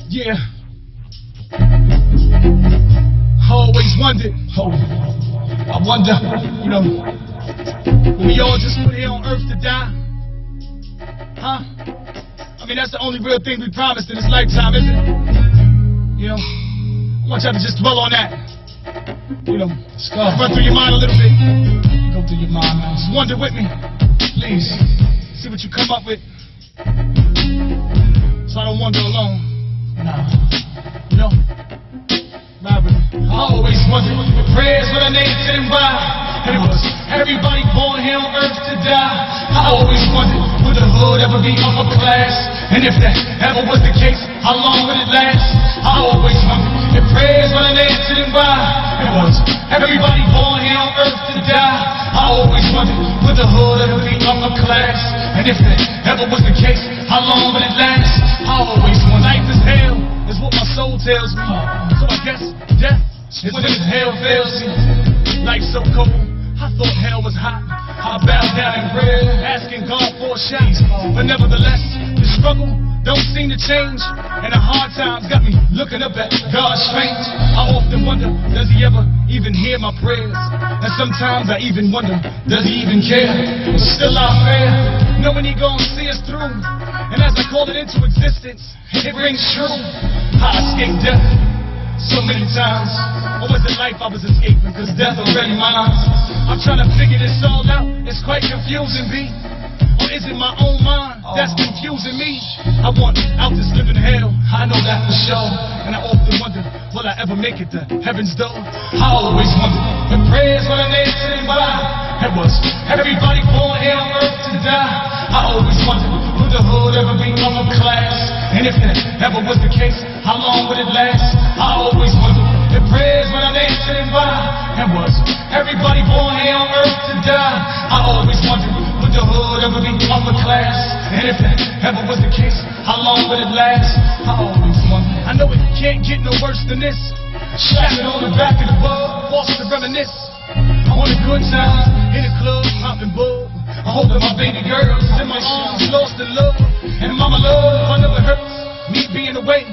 Yeah. I always wondered, I wonder, you know, when we all just put here on earth to die, huh? I mean, that's the only real thing we promised in this lifetime, isn't it? You know, I want y'all to just dwell on that. You know, run through your mind a little bit. Go through your mind, man. Just wonder with me, please. See what you come up with. So I don't wander alone. Nah. You know? I always wondered the prayers when I named him by. And it was everybody born here on earth to die. I always wondered, would the hood ever be upper class? And if that ever was the case, how long would it last? I always wondered the prayers when I named him by. It was everybody born here on earth to die. I always wondered, would the hood ever be upper class? And if that ever was the case, how long would it last? I always wondered. Life is hell, is what my soul tells me. So I guess death is when this hell fails me. Life's so cold, I thought hell was hot. I bowed down in prayer, asking God for a shot. But nevertheless, the struggle don't seem to change, and the hard times got me looking up at God's strength. I often wonder, does he ever even hear my prayers? And sometimes I even wonder, does he even care? But still I fear, knowing he gon' see us through. And as I call it into existence, it rings true. I escaped death so many times. Or was it life I was escaping, cause death already mine? I'm trying to figure this all out, it's quite confusing, B. Or is it my own mind that's confusing me? I want out this living hell, I know that for sure. And I often wonder, will I ever make it to heaven's door? I always wonder, the prayers when I named sitting by. It was everybody born here on earth to die. I always wondered, would the hood ever be upper class? And if that ever was the case, how long would it last? I always wondered, the prayers when I named sitting by. It was everybody born here on earth to die. I always wondered, would the hood ever be upper class? And if that ever was the case, how long would it last? I always wondered. I know it can't get no worse than this. Shacking on the back of the bug, forced to reminisce on a good time in the club, popping bug. I hope that my baby girl's in my arms, lost in love. And mama love, I know it hurts me being away.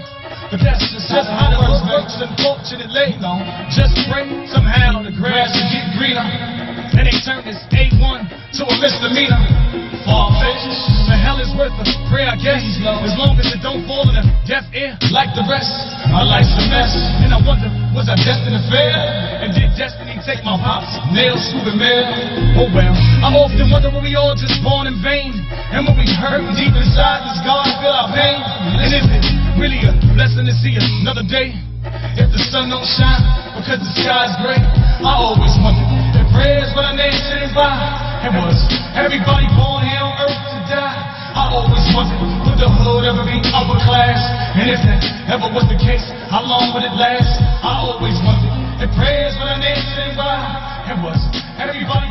But that's just how the world works, unfortunately. No, just pray somehow the grass will get greener. And they turn this A1 to a misdemeanor. Far-fetched, the hell is worth a prayer, I guess. As long as it don't fall in a deaf ear like the rest. My life's a mess, and I wonder, was I destined to fail? And did destiny take my pops, nails, scooping mail? Oh well, I often wonder, were we all just born in vain? And when we hurt deep inside, does God feel our pain? And is it really a blessing to see another day? If the sun don't shine because the sky's gray? I always wonder, the prayers when I named sitting by. It was everybody born here on earth to die. I always wondered, would the hood ever be upper class? And if that ever was the case, how long would it last? I always wondered, the prayers when I named sitting by. It was everybody